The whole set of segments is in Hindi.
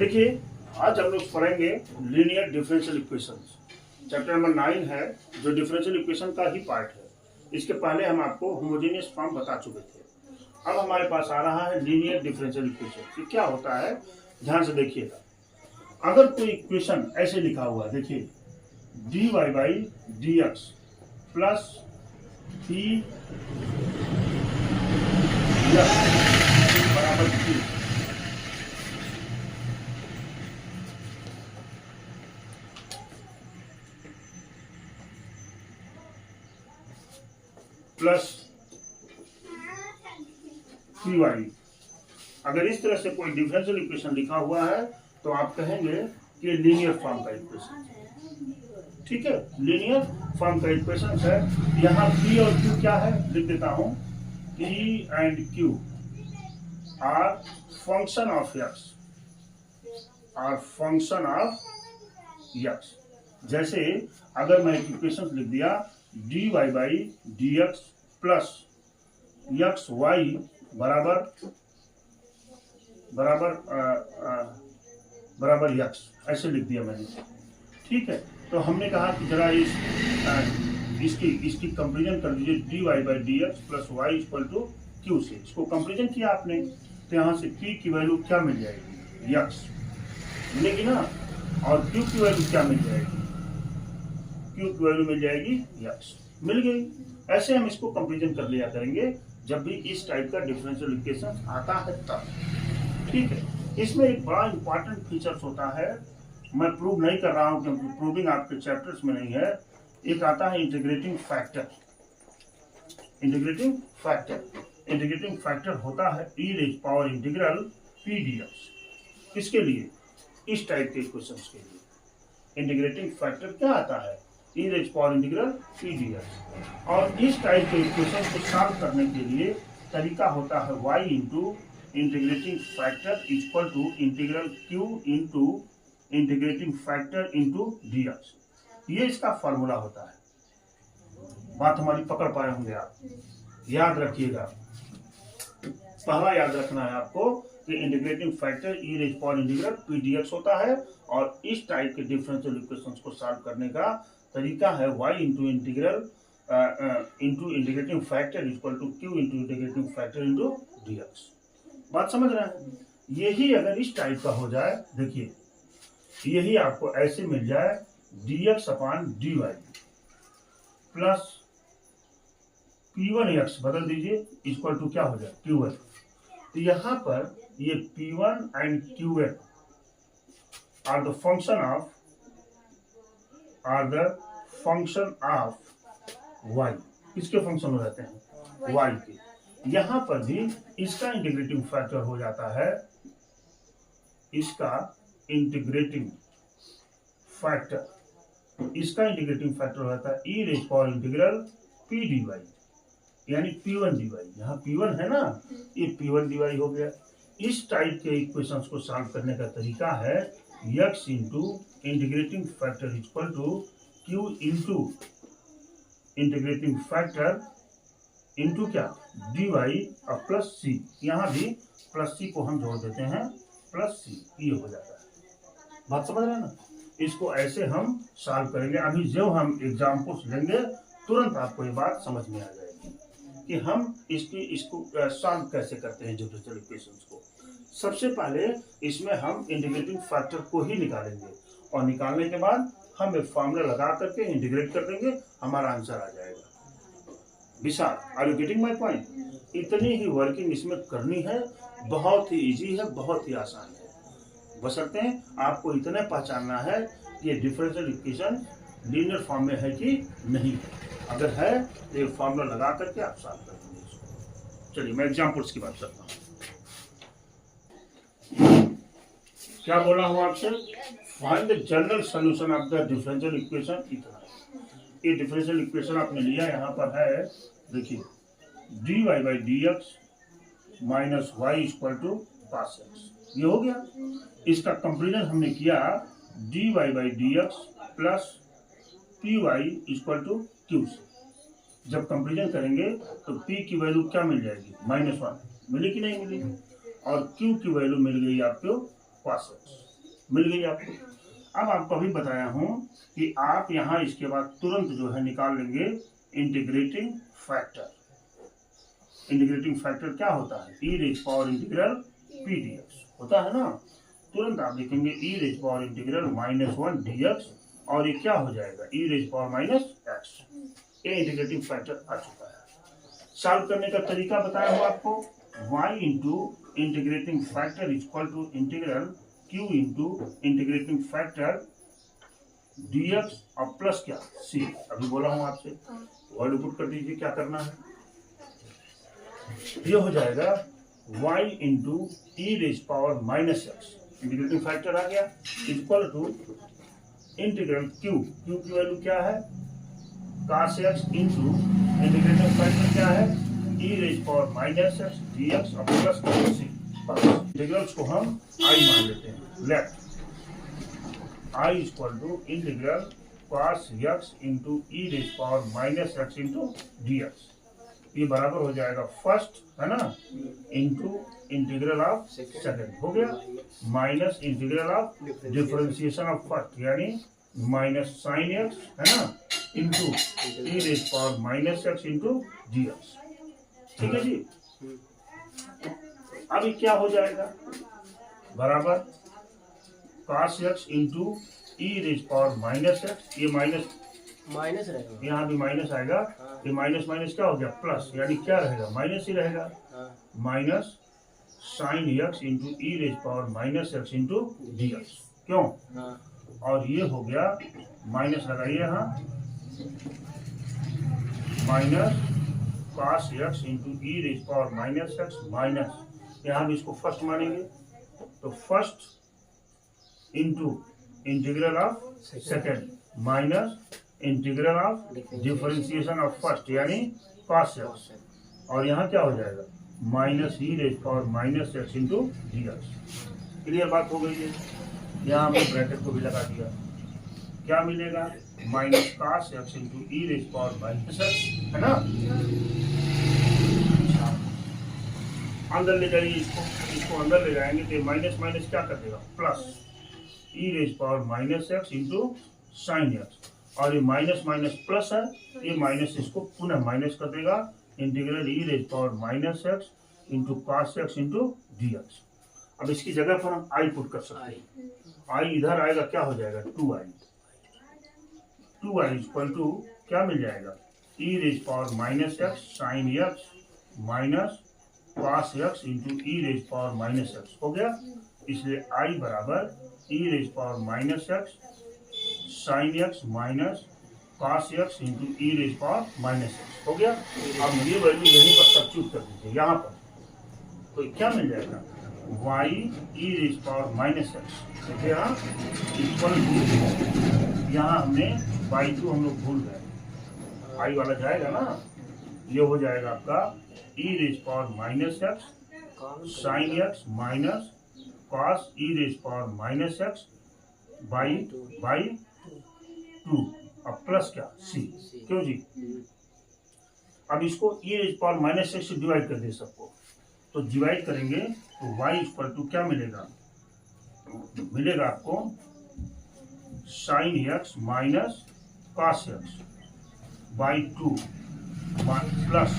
देखिए आज हम लोग पढ़ेंगे linear differential equations. Chapter number 9 है जो डिफरेंशियल इक्वेशन का ही पार्ट है। इसके पहले हम आपको होमोजेनियस फॉर्म बता चुके थे। अब हमारे पास आ रहा है लीनियर डिफरेंशियल इक्वेशन। ये क्या होता है ध्यान से देखिएगा। अगर कोई इक्वेशन ऐसे लिखा हुआ है, देखिए dy by d x plus P बराबर q प्लस पी वाई। अगर इस तरह से कोई डिफरेंशियल इक्वेशन लिखा हुआ है तो आप कहेंगे कि लीनियर फॉर्म का इक्वेशन। ठीक है, लीनियर फॉर्म का इक्वेशन है। यहाँ पी और क्यू क्या है लिख देता हूं। P and q are function of x, are function of x. जैसे अगर मैं इक्वेशन लिख दिया dy by d x plus x y बराबर एक्स, ऐसे लिख दिया मैंने। ठीक है, तो हमने कहा कि जरा इसकी कंपेरिजन कर दीजिए dy by d x plus y equal to q से। इसको कंपेरिजन किया आपने तो यहाँ से p की वैल्यू क्या मिल जाएगी, एक्स मिलेगी ना, और q की वैल्यू क्या मिल जाएगी, q की वैल्यू मिल जाएगी एक्स, मिल गई। ऐसे हम इसको कंपेरिजन कर लिया करेंगे जब भी इस टाइप का डिफरेंशियल इक्वेशन आता है तब। ठीक है, इसमें एक बड़ा इंपॉर्टेंट फीचर्स होता है, मैं प्रूव नहीं कर रहा हूं क्योंकि प्रूविंग आपके चैप्टर्स में नहीं है। एक आता है इंटीग्रेटिंग फैक्टर। इंटीग्रेटिंग फैक्टर होता है e rays power integral p dx। किसके लिए, इस टाइप के इक्वेशंस के लिए इंटीग्रेटिंग फैक्टर क्या आता है, e rays power integral p dx। और इस टाइप के इक्वेशन को सॉल्व करने के लिए तरीका होता है y into integrating factor equal to integral q into integrating factor into dx। ये इसका फॉर्मूला होता है। बात हमारी पकड़ पाए होंगे आप, याद रखिएगा। पहला याद रखना है आपको कि integrating factor e rays power integral p dx होता है, और इस टाइप के डिफरेंशियल इक्वेशंस को सॉल्व करने का तरीका है y into integral into integrating factor equal to q into integrating factor into dx। बात समझ रहे हैं। यही अगर इस टाइप का हो जाए, देखिए यही आपको ऐसे मिल जाए dx upon dy plus p1x बदल दीजिए इक्वल टू क्या हो जाए qx। तो यहाँ पर ये p1 and qx are the function of y। किसके फंक्शन हो जाते हैं, y के। यहाँ पर भी इसका इंटीग्रेटिंग फैक्टर हो जाता है, इसका इंटीग्रेटिंग फैक्टर हो जाता है e rays power integral p dy, यानी p1 dy। यहाँ p1 है ना, ये p1 dy हो गया। इस टाइप के इक्वेशंस को सॉल्व करने का तरीका है x into integrating factor equal to q into integrating factor into क्या dy और प्लस c। यहाँ भी प्लस c को हम जोड़ देते हैं, प्लस c, ये हो जाता है। बात समझ रहे हैं ना। इसको ऐसे हम सॉल्व करेंगे। अभी जो हम एग्जाम्पल्स लेंगे तुरंत आपको ये बात समझ में आ जाएगी कि हम इसको सॉल्व कैसे करते हैं डिफरेंशियल इक्वेशंस को। सबसे पहले इसमें हम इंटीग्रेटिंग फैक्टर को ही निकालेंगे, और निकालने के बाद हम एक फॉर्मूला लगा करके इंटीग्रेट कर देंगे, हमारा आंसर आ जाएगा। Vishal, are you getting my point? इतनी ही वर्किंग इसमें करनी है, बहुत ही इजी है, बहुत ही आसान है। बशर्ते आपको इतना पहचानना है कि ये डिफरेंशियल इक्वेशन लीनियर फॉर्म में है कि नहीं है। अगर है तो ये फॉर्मूला लगा करके आप सॉल्व कर देंगे इसको। चलिए मैं एग्जांपल्स की बात करता हूँ। क्या बोला हूँ आपसे, find the general solution of the differential equation. इतना ये डिफरेंशियल इक्वेशन आपने लिया, यहाँ पर है देखिए dy by d x minus y equal to पास एक्स, ये हो गया। इसका कंपेरिजन हमने किया dy by d x plus p y equal to q से। जब कंपेरिजन करेंगे तो p की वैल्यू क्या मिल जाएगी, -1 मिली कि नहीं मिली, और q की वैल्यू मिल गई आपको cos x। मिल गई आपको। अब आपको अभी बताया हूं कि आप यहां इसके बाद तुरंत जो है निकाल लेंगे इंटीग्रेटिंग फैक्टर। इंटीग्रेटिंग फैक्टर क्या होता है? E raise power integral p dx होता है ना। तुरंत आप लिखेंगे e raise power integral -1 dx और ये क्या हो जाएगा? E raise power minus x. ये इंटीग्रेटिंग फैक्टर आ चुका है। सॉल्व करने का तरीका बताया हूं आपको। y into integrating factor equal to integral q into integrating factor dx और प्लस क्या c। अभी बोला हूं आपसे, वर्ड पुट कर दीजिए क्या करना है। ये हो जाएगा y into e raise power minus x, integrating factor आ गया, इक्वल टू इंटीग्रल q की वैल्यू क्या है? cos x into integrating factor क्या है? E raise power minus x dx और प्लस c। इंटीग्रल्स को हम i मान लेते हैं। Let i equal to integral cos x into e raise power minus x into dx। ये बराबर हो जाएगा फर्स्ट, है ना, इंटू इंटीग्रल ऑफ सेकंड हो गया, minus integral of differentiation of first यानी माइनस साइन एक्स, है ना, into e raise power minus x into dx। ठीक है जी। अब ये क्या हो जाएगा? बराबर cos x into e raise power minus x, ये माइनस रहेगा, यहाँ भी माइनस आएगा। हाँ। ये माइनस माइनस क्या हो गया? प्लस, यानी क्या रहेगा? माइनस ही रहेगा। Minus sine x into e raise power minus x into dx। क्यों? हाँ। और ये हो गया माइनस लगाइए यहाँ, minus cos x into e raise power minus x minus, यहाँ भी इसको फर्स्ट मानेंगे तो first into integral of second minus integral of differentiation of first यानी cos x, और यहाँ क्या हो जाएगा? Minus e raise power minus x into dx। Clear बात हो गई है। यहाँ हमने ब्रैकेट को भी लगा दिया, क्या मिलेगा? Minus cos x into e raise power minus x, है ना। अंदर ले जाइए इसको अंदर ले जाएंगे तो माइनस माइनस क्या कर देगा? Plus e raise power minus x into sine x, और ये माइनस माइनस प्लस है, ये माइनस इसको पुनः माइनस कर देगा, integral e raise power minus x into cos x into dx। अब इसकी जगह पर हम i पुट कर सकते हैं। i इधर आएगा, क्या हो जाएगा? 2i इक्वल टू क्या मिल जाएगा? E raise power minus x sine x minus cos x into e raise power minus x हो गया। इसलिए i बराबर e raise power minus x sine x minus cos x into e raise power minus x हो गया। अब ये वैल्यू यहीं पर सब्स्टिट्यूट कर दीजिए यहाँ पर, तो क्या मिल जाएगा? y ई रेज पावर माइनस एक्स देखिए यहाँ इक्वल टू, यहाँ हमने y2 हम लोग भूल गए, i वाला जाएगा ना, ये हो जाएगा आपका e raise power minus x sine x minus cos e raise power minus x by 2 अब प्लस क्या? c। क्यों जी? अब इसको e raise power minus x से डिवाइड कर दे सबको, तो डिवाइड करेंगे तो y इक्वल टू क्या मिलेगा? मिलेगा आपको sine x minus cos x by 2 plus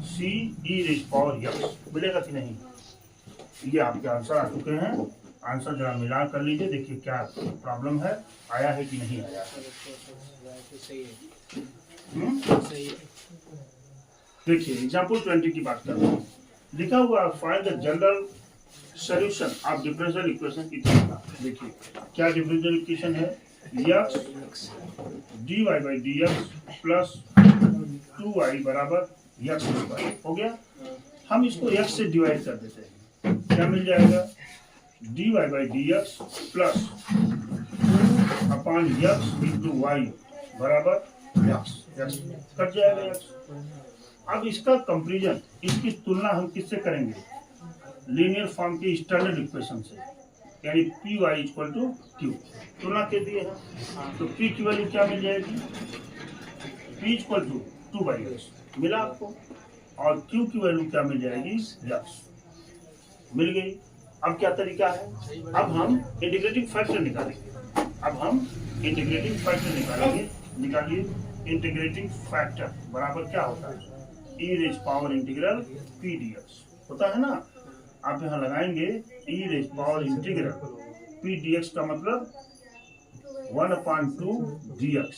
c e raise power x मिलेगा कि नहीं? ये आपके आंसर आ चुके हैं। आंसर जरा मिला कर लीजिए, देखिए क्या प्रॉब्लम है, आया है कि नहीं आया। देखिए एग्जाम्पल 20 की बात कर रहे हैं। लिखा हुआ find the general solution of differential equation की तरह। देखिए क्या डिफरेंशियल इक्वेशन है? x dy by dx plus 2y बराबर x हो गया। हम इसको x से डिवाइड कर देते हैं, क्या मिल जाएगा? dy by dx plus 2 upon x into y बराबर x कट जाएगा x। अब इसका कंपैरिजन, इसकी तुलना हम किससे करेंगे? लीनियर फॉर्म की स्टैंडर्ड इक्वेशन से, यानी p y equal to q. तुलना के दिए हैं तो पी की वैल्यू क्या मिल जाएगी? पी इक्वल टू 2/x मिला आपको, और क्यू की वैल्यू क्या मिल जाएगी? x मिल गई। अब क्या तरीका है, अब हम इंटीग्रेटिंग फैक्टर निकालेंगे। अब हम इंटीग्रेटिंग फैक्टर निकालेंगे। निकालिए, इंटीग्रेटिंग फैक्टर बराबर क्या होता है, e raise power integral p dx होता है ना। आप यहाँ लगाएंगे e raise power integral p d x का मतलब 1/2 dx,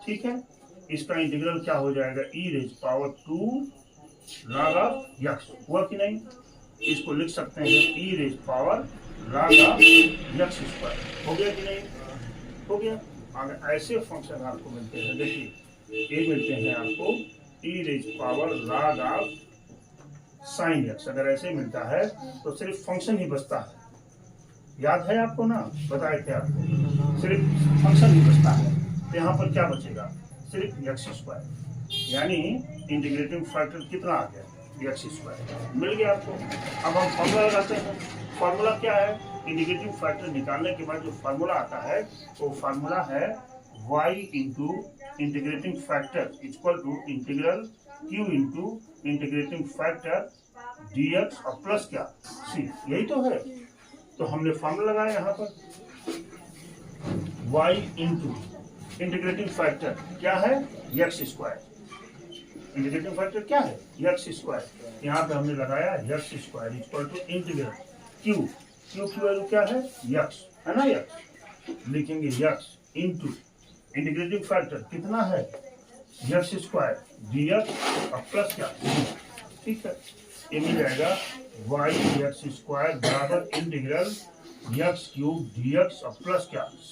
ठीक है। इसका इंटीग्रल क्या हो जाएगा, e raise power 2 log of x, हुआ कि नहीं। इसको लिख सकते हैं e raise power log of x square, हो गया कि नहीं, हो गया। अगर ऐसे फंक्शन आपको मिलते हैं, देखिए ये मिलते हैं आपको e raise power log of sine x, अगर ऐसे मिलता है तो सिर्फ फंक्शन ही बचता है। याद है आपको ना, बताए थे आपको, सिर्फ फंक्शन ही बचता है। तो यहाँ पर क्या बचेगा, सिर्फ एक्स स्क्वायर, यानी इंटीग्रेटिंग फैक्टर कितना आ गया, एक्स स्क्वायर मिल गया आपको। अब हम फॉर्मूला लगाते हैं। फॉर्मूला क्या है, इंटीग्रेटिंग फैक्टर निकालने के बाद जो फॉर्मूला आता है वो फॉर्मूला है y into integrating factor equal to integral q into integrating factor dx और प्लस क्या c, यही तो है। तो हमने फॉर्मूला लगाया यहाँ पर y इंटू इंटीग्रेटिंग फैक्टर क्या है, एक्स स्क्वायर। इंटीग्रेटिंग फैक्टर क्या है, एक्स स्क्वायर। यहाँ पे हमने लगाया x square equal to integral q, q की वैल्यू क्या है, एक्स है ना, एक्स लिखेंगे एक्स इंटू इंटीग्रेटिंग फैक्टर कितना है, एक्स स्क्वायर dx और प्लस क्या, ठीक है। ये मिल जाएगा y एक्स स्क्वायर बराबर इंटीग्रल एक्स क्यूब dx और प्लस क्या c,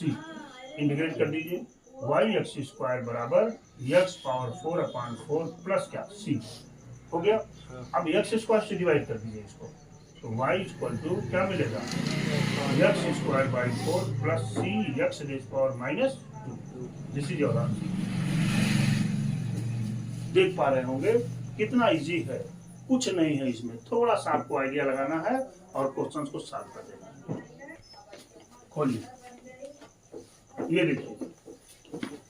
इंटीग्रेट कर दीजिए। y एक्स स्क्वायर बराबर एक्स पावर 4/4 प्लस क्या c, हो गया। अब एक्स स्क्वायर से डिवाइड कर दीजिए इसको, तो y इक्वल टू क्या मिलेगा, x square by 4 plus c x raise power -2। This is your answer. देख पा रहे होंगे कितना इजी है, कुछ नहीं है इसमें, थोड़ा सा आपको आइडिया लगाना है और क्वेश्चंस को सॉल्व कर देना है। खोलिए, ये देखिए,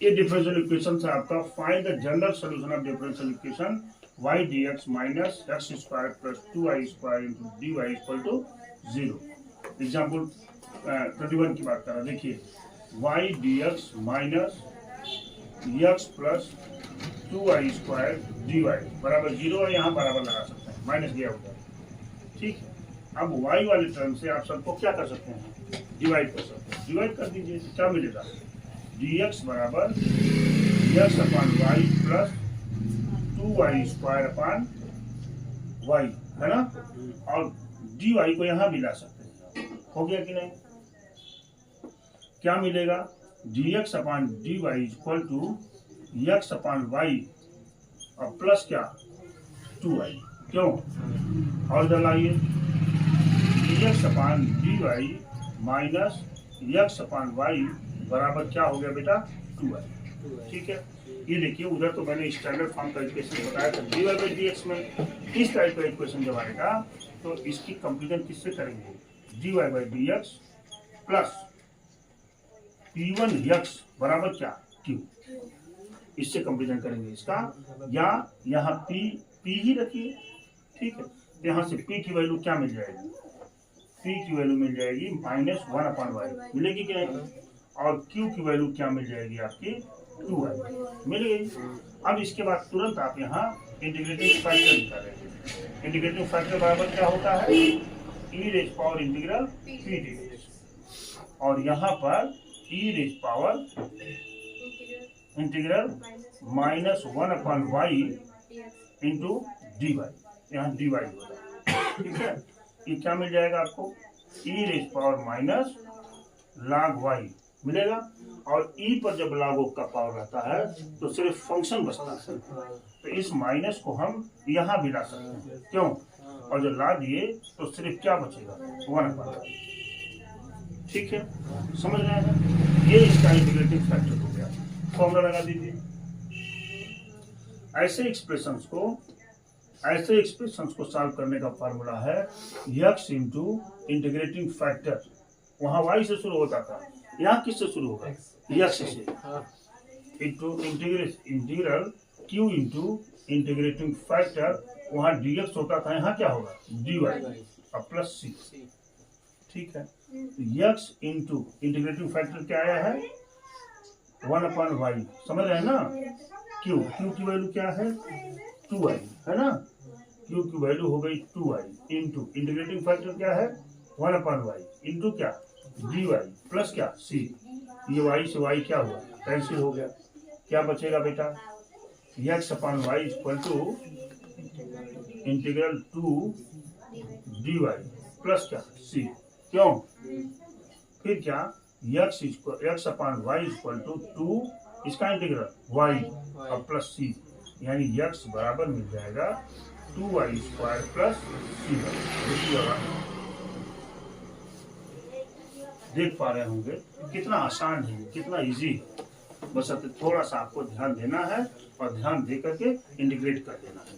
ये डिफरेंशियल इक्वेशन है आपका। Find the general solution of differential equation y dx minus x square plus 2y square into dy equal to 0। Example 21 की बात कर रहा है, देखिए y dx minus x plus 2y square dy बराबर 0 है, यहाँ बराबर लगा सकते हैं, माइनस दिया होता है, ठीक है। अब y वाले टर्म से आप सबको क्या कर सकते हैं, डिवाइड कर सकते हैं। डिवाइड कर दीजिए, क्या मिलेगा, dx बराबर x upon y plus 2y square upon y, है ना, और dy को यहाँ भी ला सकते हैं। हो गया कि नहीं, क्या मिलेगा, dx upon dy equal to x upon y और प्लस क्या 2y, क्यों, और इधर लाइए dx upon dy minus x upon y बराबर क्या हो गया बेटा 2y, ठीक है। ये देखिए, उधर तो मैंने स्टैंडर्ड फॉर्म का इक्वेशन बताया था dy बाई dx में। इस टाइप का इक्वेशन जब आएगा तो इसकी कंपेरिजन किससे करेंगे, dy by dx plus p1x बराबर क्या q, इससे कंपेरिजन करेंगे इसका, या यहाँ p ही रखिए, ठीक है। यहाँ से p की वैल्यू क्या मिल जाएगी, p की वैल्यू मिल जाएगी -1/y, मिलेगी कि नहीं, और q की वैल्यू क्या मिल जाएगी आपकी 2y, मिल गई। अब इसके बाद तुरंत आप यहाँ इंटीग्रेटिंग फैक्टर निकालेंगे। इंटीग्रेटिंग फैक्टर बराबर क्या होता है, e raise power integral p dx, और यहाँ पर e raise power integral -1/y into dy, यहाँ dy होगा, ठीक है। ये क्या मिल जाएगा आपको, e raise power minus log y मिलेगा, और e पर जब log का पावर रहता है तो सिर्फ फंक्शन बचता है, तो इस माइनस को हम यहाँ भी ला सकते हैं, क्यों, और जब ला दिए तो सिर्फ क्या बचेगा 1/y, ठीक है, समझ रहे हैं। ये इसका इंटीग्रेटिंग फैक्टर हो गया। फॉर्मूला लगा दीजिए। ऐसे एक्सप्रेशंस को सॉल्व करने का फॉर्मूला है x इंटू इंटीग्रेटिंग फैक्टर, वहाँ y से शुरू होता था, यहाँ किससे शुरू होगा, x से, into integral q into integrating factor, वहाँ dx होता था, यहाँ क्या होगा dy और प्लस c, ठीक है। x इंटू इंटीग्रेटिंग फैक्टर क्या आया है 1/y, समझ रहे हैं ना। q की वैल्यू क्या है 2i है ना, q की वैल्यू हो गई 2i इंटू इंटीग्रेटिंग फैक्टर क्या है 1/y इंटू क्या dy प्लस क्या c। ये y से y क्या हुआ कैंसिल हो गया, क्या बचेगा बेटा x/y equal to integral 2 dy plus क्या c। क्यों, फिर क्या x/y इक्वल टू 2 इसका इंटीग्रल y और प्लस c, यानी x बराबर मिल जाएगा 2y² प्लस c। देख पा रहे होंगे कितना आसान है, कितना इजी है। बस अब थोड़ा सा आपको ध्यान देना है और ध्यान दे करके इंटीग्रेट कर देना है।